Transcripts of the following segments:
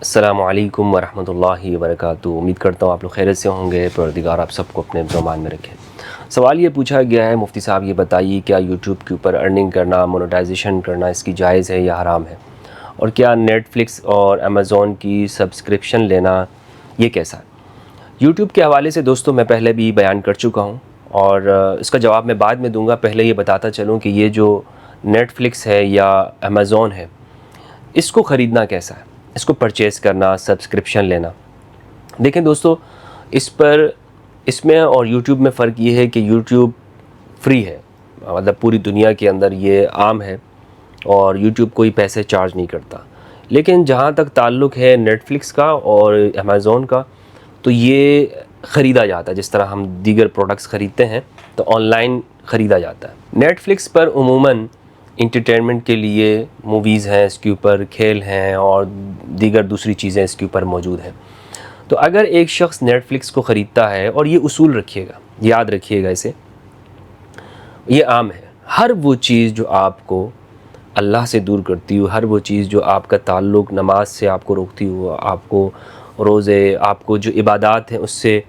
السلام علیکم ورحمۃ اللہ وبرکاتہ۔ امید کرتا ہوں آپ لوگ خیریت سے ہوں گے۔ پروردگار آپ سب کو اپنے زمان میں رکھے۔ سوال یہ پوچھا گیا ہے، مفتی صاحب یہ بتائیے کیا یوٹیوب کے اوپر ارننگ کرنا، مونیٹائزیشن کرنا اس کی جائز ہے یا حرام ہے؟ اور کیا نیٹ فلکس اور امیزون کی سبسکرپشن لینا یہ کیسا ہے؟ یوٹیوب کے حوالے سے دوستوں میں پہلے بھی بیان کر چکا ہوں اور اس کا جواب میں بعد میں دوں گا۔ پہلے یہ بتاتا چلوں کہ یہ جو نیٹ فلکس ہے یا امیزون ہے، اس کو خریدنا کیسا ہے، اس کو پرچیز کرنا، سبسکرپشن لینا۔ دیکھیں دوستو، اس میں اور یوٹیوب میں فرق یہ ہے کہ یوٹیوب فری ہے، مطلب پوری دنیا کے اندر یہ عام ہے اور یوٹیوب کوئی پیسے چارج نہیں کرتا۔ لیکن جہاں تک تعلق ہے نیٹ فلکس کا اور امیزون کا، تو یہ خریدا جاتا ہے جس طرح ہم دیگر پروڈکٹس خریدتے ہیں تو آن لائن خریدا جاتا ہے۔ نیٹ فلکس پر عموماً انٹرٹینمنٹ کے لیے موویز ہیں، اس کے اوپر کھیل ہیں اور دیگر دوسری چیزیں اس کے اوپر موجود ہیں۔ تو اگر ایک شخص نیٹ فلکس کو خریدتا ہے، اور یہ اصول رکھیے گا، یاد رکھیے گا اسے، یہ عام ہے، ہر وہ چیز جو آپ کو اللہ سے دور کرتی ہو، ہر وہ چیز جو آپ کا تعلق نماز سے آپ کو روکتی ہو، آپ کو روزے، آپ کو جو عبادات ہیں اس سے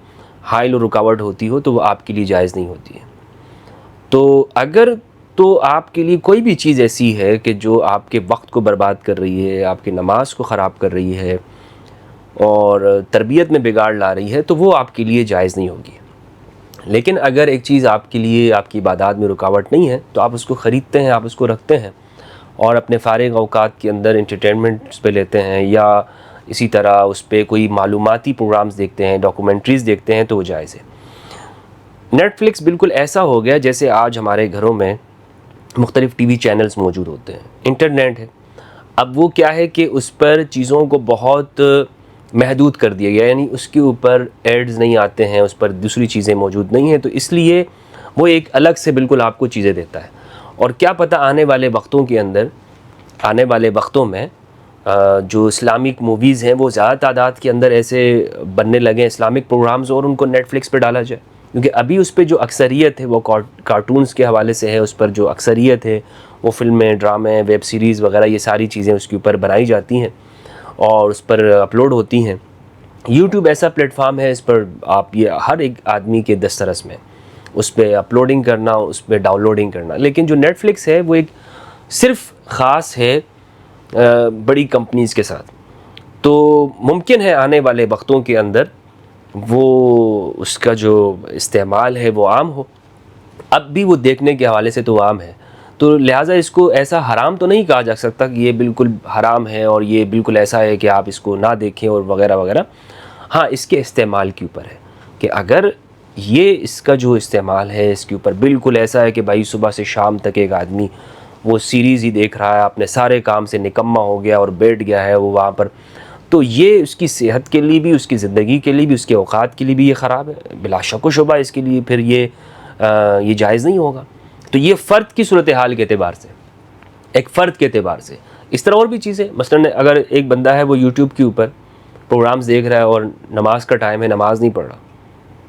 حائل و رکاوٹ ہوتی ہو، تو وہ آپ کے لیے جائز نہیں ہوتی ہے۔ تو اگر آپ کے لیے کوئی بھی چیز ایسی ہے کہ جو آپ کے وقت کو برباد کر رہی ہے، آپ کی نماز کو خراب کر رہی ہے اور تربیت میں بگاڑ لا رہی ہے، تو وہ آپ کے لیے جائز نہیں ہوگی۔ لیکن اگر ایک چیز آپ کے لیے، آپ کی عبادات میں رکاوٹ نہیں ہے، تو آپ اس کو خریدتے ہیں، آپ اس کو رکھتے ہیں اور اپنے فارغ اوقات کے اندر انٹرٹینمنٹ پہ لیتے ہیں، یا اسی طرح اس پہ کوئی معلوماتی پروگرامز دیکھتے ہیں، ڈاکومنٹریز دیکھتے ہیں، تو وہ جائز ہے۔ نیٹ فلکس بالکل ایسا ہو گیا جیسے آج ہمارے گھروں میں مختلف ٹی وی چینلز موجود ہوتے ہیں، انٹرنیٹ ہے۔ اب وہ کیا ہے کہ اس پر چیزوں کو بہت محدود کر دیا گیا، یعنی اس کے اوپر ایڈز نہیں آتے ہیں، اس پر دوسری چیزیں موجود نہیں ہیں، تو اس لیے وہ ایک الگ سے بالکل آپ کو چیزیں دیتا ہے۔ اور کیا پتہ آنے والے وقتوں کے اندر، آنے والے وقتوں میں جو اسلامک موویز ہیں وہ زیادہ تعداد کے اندر ایسے بننے لگے اسلامک پروگرامز، اور ان کو نیٹ فلکس پہ ڈالا جائے، کیونکہ ابھی اس پہ جو اکثریت ہے وہ کارٹونز کے حوالے سے ہے، اس پر جو اکثریت ہے وہ فلمیں، ڈرامے، ویب سیریز وغیرہ، یہ ساری چیزیں اس کے اوپر بنائی جاتی ہیں اور اس پر اپلوڈ ہوتی ہیں۔ یوٹیوب ایسا پلیٹ فارم ہے، اس پر آپ یہ ہر ایک آدمی کے دسترس میں اس پہ اپلوڈنگ کرنا، اس پہ ڈاؤن لوڈنگ کرنا۔ لیکن جو نیٹ فلکس ہے وہ ایک صرف خاص ہے بڑی کمپنیز کے ساتھ، تو ممکن ہے آنے والے وقتوں کے اندر وہ اس کا جو استعمال ہے وہ عام ہو۔ اب بھی وہ دیکھنے کے حوالے سے تو عام ہے، تو لہٰذا اس کو ایسا حرام تو نہیں کہا جا سکتا کہ یہ بالکل حرام ہے اور یہ بالکل ایسا ہے کہ آپ اس کو نہ دیکھیں اور وغیرہ وغیرہ۔ ہاں، اس کے استعمال کے اوپر ہے کہ اگر یہ اس کا جو استعمال ہے اس کے اوپر بالکل ایسا ہے کہ بھائی صبح سے شام تک ایک آدمی وہ سیریز ہی دیکھ رہا ہے، اپنے سارے کام سے نکمہ ہو گیا اور بیٹھ گیا ہے وہ وہاں پر، تو یہ اس کی صحت کے لیے بھی، اس کی زندگی کے لیے بھی، اس کے اوقات کے لیے بھی یہ خراب ہے، بلا شک و شبہ اس کے لیے پھر یہ جائز نہیں ہوگا۔ تو یہ فرد کی صورتحال کے اعتبار سے، ایک فرد کے اعتبار سے۔ اس طرح اور بھی چیزیں، مثلا اگر ایک بندہ ہے وہ یوٹیوب کے اوپر پروگرامز دیکھ رہا ہے اور نماز کا ٹائم ہے، نماز نہیں پڑھ رہا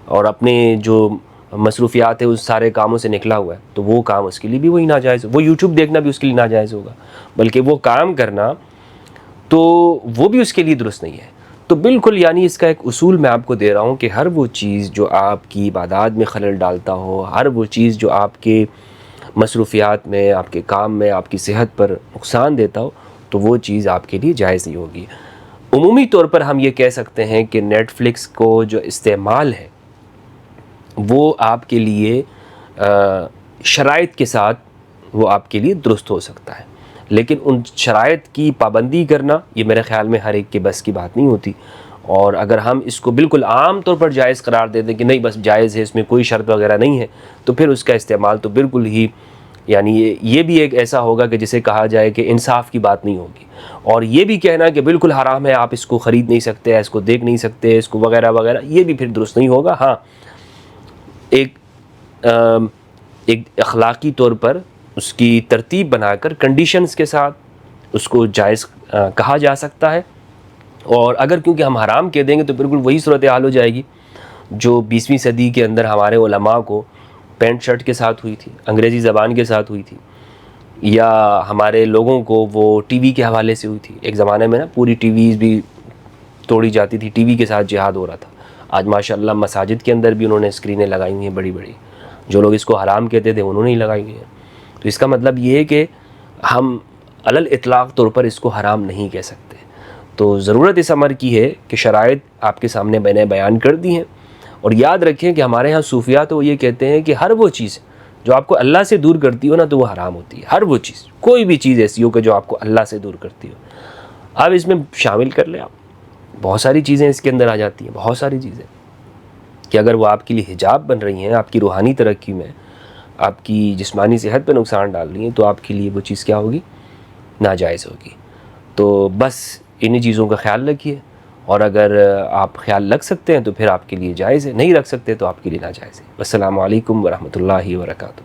اور اپنے جو مصروفیات ہے اس سارے کاموں سے نکلا ہوا ہے، تو وہ کام اس کے لیے بھی وہی ناجائز، وہ یوٹیوب دیکھنا بھی اس کے لیے ناجائز ہوگا، بلکہ وہ کام کرنا تو وہ بھی اس کے لیے درست نہیں ہے۔ تو بالکل، یعنی اس کا ایک اصول میں آپ کو دے رہا ہوں کہ ہر وہ چیز جو آپ کی عبادات میں خلل ڈالتا ہو، ہر وہ چیز جو آپ کے مصروفیات میں، آپ کے کام میں، آپ کی صحت پر نقصان دیتا ہو، تو وہ چیز آپ کے لیے جائز نہیں ہوگی۔ عمومی طور پر ہم یہ کہہ سکتے ہیں کہ نیٹ فلکس کو جو استعمال ہے وہ آپ کے لیے شرائط کے ساتھ وہ آپ کے لیے درست ہو سکتا ہے، لیکن ان شرائط کی پابندی کرنا یہ میرے خیال میں ہر ایک کے بس کی بات نہیں ہوتی۔ اور اگر ہم اس کو بالکل عام طور پر جائز قرار دے دیں کہ نہیں بس جائز ہے، اس میں کوئی شرط وغیرہ نہیں ہے، تو پھر اس کا استعمال تو بالکل ہی، یعنی یہ بھی ایک ایسا ہوگا کہ جسے کہا جائے کہ انصاف کی بات نہیں ہوگی۔ اور یہ بھی کہنا کہ بالکل حرام ہے، آپ اس کو خرید نہیں سکتے، اس کو دیکھ نہیں سکتے، اس کو وغیرہ وغیرہ، یہ بھی پھر درست نہیں ہوگا۔ ہاں، ایک اخلاقی طور پر اس کی ترتیب بنا کر کنڈیشنز کے ساتھ اس کو جائز کہا جا سکتا ہے۔ اور اگر کیونکہ ہم حرام کہہ دیں گے تو بالکل وہی صورتحال ہو جائے گی جو 20ویں صدی کے اندر ہمارے علماء کو پینٹ شرٹ کے ساتھ ہوئی تھی، انگریزی زبان کے ساتھ ہوئی تھی، یا ہمارے لوگوں کو وہ ٹی وی کے حوالے سے ہوئی تھی۔ ایک زمانے میں نا پوری ٹی ویز بھی توڑی جاتی تھی، ٹی وی کے ساتھ جہاد ہو رہا تھا. آج ماشاءاللہ مساجد کے اندر بھی انہوں نے اسکرینیں لگائی ہوئی ہیں بڑی بڑی. جو لوگ اس کو حرام کہتے تھے انہوں نے ہی لگائی ہوئی ہیں. تو اس کا مطلب یہ ہے کہ ہم علل اطلاق طور پر اس کو حرام نہیں کہہ سکتے. تو ضرورت اس امر کی ہے کہ شرائط آپ کے سامنے میں نے بیان کر دی ہیں. اور یاد رکھیں کہ ہمارے ہاں صوفیہ تو یہ کہتے ہیں کہ ہر وہ چیز جو آپ کو اللہ سے دور کرتی ہو نا تو وہ حرام ہوتی ہے. ہر وہ چیز، کوئی بھی چیز ایسی ہو کہ جو آپ کو اللہ سے دور کرتی ہو آپ اس میں شامل کر لیں. آپ بہت ساری چیزیں اس کے اندر آ جاتی ہیں، بہت ساری چیزیں کہ اگر وہ آپ کے لیے حجاب بن رہی ہیں، آپ کی روحانی ترقی میں، آپ کی جسمانی صحت پہ نقصان ڈال رہی ہیں، تو آپ کے لیے وہ چیز کیا ہوگی؟ ناجائز ہوگی. تو بس انہی چیزوں کا خیال رکھیے، اور اگر آپ خیال رکھ سکتے ہیں تو پھر آپ کے لیے جائز ہے، نہیں رکھ سکتے تو آپ کے لیے ناجائز ہے. السلام علیکم ورحمۃ اللہ وبرکاتہ.